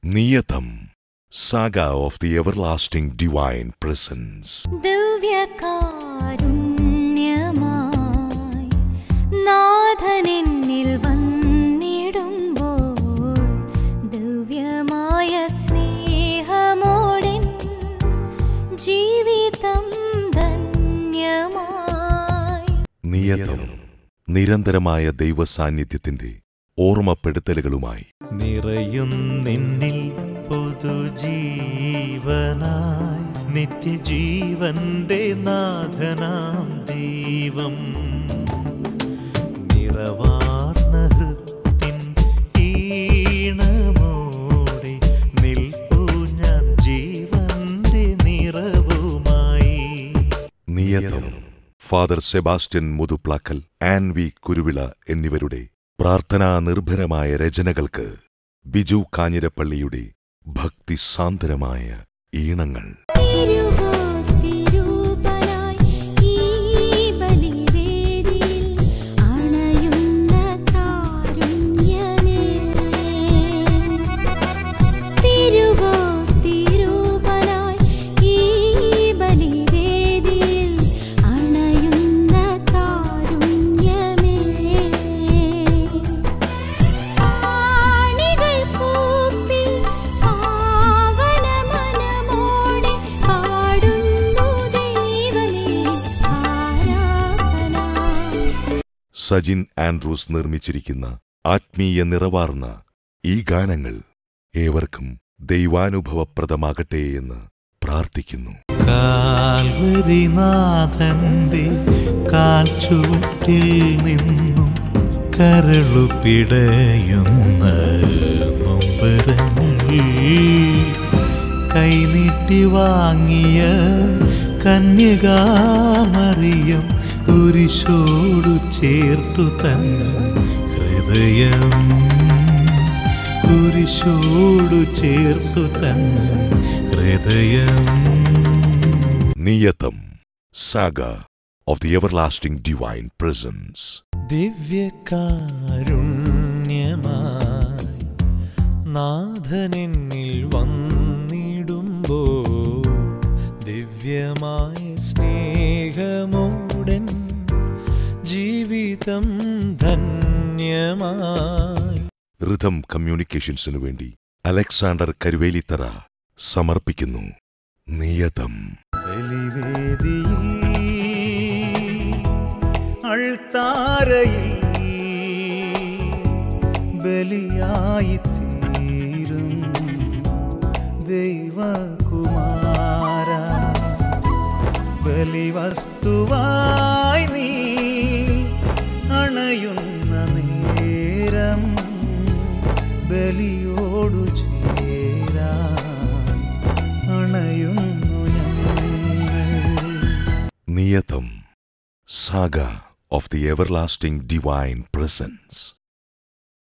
Niyatam, Saga of the Everlasting Divine Presence. ദിവ്യകാരുണ്യമായി നാഥനെന്നിൽ വന്നിടുമ്പോൾ ദിവ്യമായ സ്നേഹമോടെൻ ജീവിതം ധന്യമായി. നിയതം, നിരന്തരമായ ദൈവസാന്നിധ്യത്തിന്റെ ഓർമ്മപ്പെടുത്തലുകളുമായി നിറയുന്നെന്നിൽ പുതുജീവനായി നിത്യജീവന്റെ നാഥനാം ദൈവം നിറവാർന്ന ഹൃത്തിൻ ഈണമോടെ നിൽപ്പു ഞാൻ ജീവന്റെ നിറവുമായി. നിയതം, father Sebastian Muthuplakkal, Ann V Kuruvila എന്നിവരുടെ പ്രാർത്ഥനാ നിർഭരമായ രചനകൾക്ക് ബിജു കാഞ്ഞിരപ്പള്ളിയുടെ ഭക്തിസാന്ദ്രമായ ഈണങ്ങൾ. സജിൻ ആൻഡ്രൂസ് നിർമ്മിച്ചിരിക്കുന്ന ആത്മീയ നിറവാർന്ന ഈ ഗാനങ്ങൾ ഏവർക്കും ദൈവാനുഭവപ്രദമാകട്ടെ എന്ന് പ്രാർത്ഥിക്കുന്നു. കാൽവരിനാഥന്റെ കാൽച്ചുവട്ടിൽ നിന്നും കരളുപിടയുന്ന നൊമ്പരങ്ങൾ കൈനീട്ടി വാങ്ങിയ കന്യകാമറിയം കുരിശോടു ചേർത്തു തൻ ഹൃദയം, കുരിശോടു ചേർത്തു തൻ ഹൃദയം. നിയതം, Saga of the Everlasting Divine Presence. ദിവ്യകാരുണ്യമായി നാഥനെന്നിൽ വന്നിടുമ്പോൾ ദിവ്യമായ സ്നേഹമോടൻ ജീവിതം ധന്യമായി. റിഥം കമ്മ്യൂണിക്കേഷൻസിനു വേണ്ടി അലക്സാണ്ടർ കരുവേലിത്തറ സമർപ്പിക്കുന്നു നിയതം. ബലിവേദിയിൽ അൾത്താരയിൽ ബലിയായി തീരും ദൈവകുമാര, ബലിവസ്തുവായി നീ അണയുന്ന നേരം ബലിയോടു ചേരാൻ അണയുന്നു ഞങ്ങൾ. നിയതം, Saga of the Everlasting Divine Presence.